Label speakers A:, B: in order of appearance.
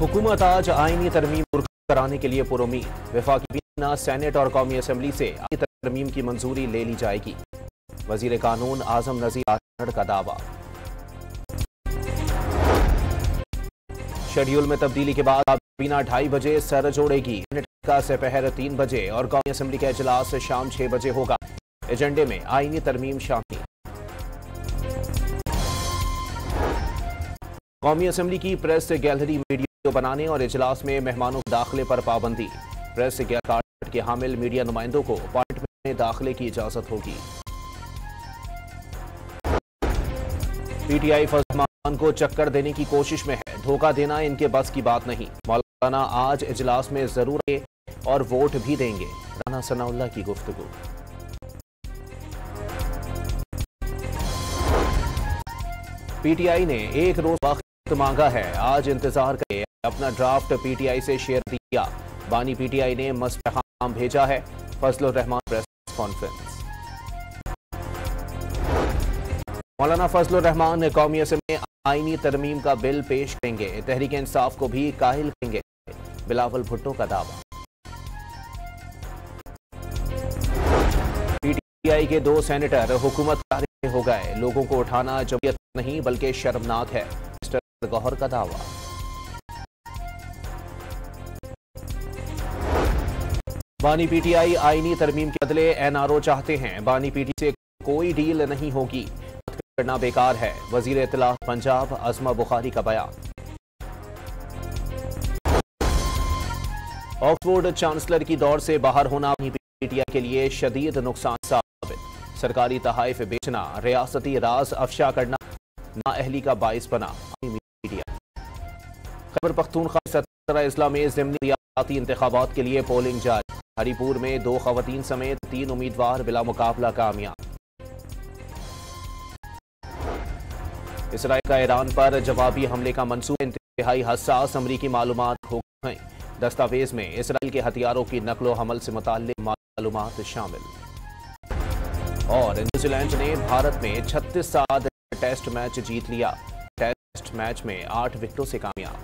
A: हुकूमत आज आईनी तरमीम कराने के लिए पुरुमीद। वफाकी बीना सेनेट और कौमी असम्बली से आईनी तरमीम की मंजूरी ले ली जाएगी। वजीर कानून आजम नजीर आहड़ का दावा। शेड्यूल में तब्दीली के बाद काबीना 2:30 बजे सर जोड़ेगी। सेनेट का दोपहर 3 बजे और कौमी असम्बली का इजलास शाम 6 बजे होगा। एजेंडे में आईनी तरमीम शामिल। कौमी असम्बली की प्रेस गैलरी वीडियो बनाने और इजलास में मेहमानों के दाखिले पर पाबंदी। प्रेस कार्ड के हामिल मीडिया नुमाइंदों को पार्लियामेंट में दाखिले की इजाजत होगी। पीटीआई फजमान को चक्कर देने की कोशिश में है। धोखा देना इनके बस की बात नहीं। मौलाना आज इजलास में जरूर आएंगे और वोट भी देंगे। राना सनाउल्लाह की गुफ्तगू। पीटीआई ने एक रोज वक्त मांगा है। आज इंतजार करें। अपना ड्राफ्ट पीटीआई से शेयर दिया। बानी पीटीआई ने मस्त-ए-खाम भेजा है। Fazlur Rahman press conference. मौलाना फजलुर रहमान कौमी असम्बली में आईनी तरमीम का बिल पेश करेंगे। तहरीक इंसाफ को भी काहिल करेंगे। बिलावल भुट्टो का दावा। पीटीआई के 2 सेनेटर हुकूमत कार्य हो गए। लोगों को उठाना जमहूरियत नहीं बल्कि शर्मनाक है। मिस्टर गौहर का दावा। बानी पीटीआई आईनी तरमीम के बदले एनआरओ चाहते हैं। बानी पीटीआई से कोई डील नहीं होगी। करना बेकार है। वजीर इत्तलात पंजाब अज़मा बुखारी का बयान। ऑक्सफोर्ड चांसलर की दौर से बाहर होना पीटीआई के लिए शदीद नुकसान साबित। सरकारी तहाइफ बेचना, रियासती राज अफशा करना नाअहली का बाइस बना। मीडिया खैबर पख्तूनख्वा 17 अजला में ज़िमनी रियासती इंतखाबात के लिए पोलिंग जारी। हरीपुर में 2 खवातीन समेत 3 उम्मीदवार बिला मुकाबला कामयाब। इसराइल का ईरान पर जवाबी हमले का मंसूबा। इंतहाई हसास अमरीकी मालूमात खो गई। दस्तावेज में इसराइल के हथियारों की नकलो हमल से मुताल्लिक मालूमात शामिल। और न्यूजीलैंड ने भारत में 36 टेस्ट मैच जीत लिया। टेस्ट मैच में 8 विकेटों से कामयाब।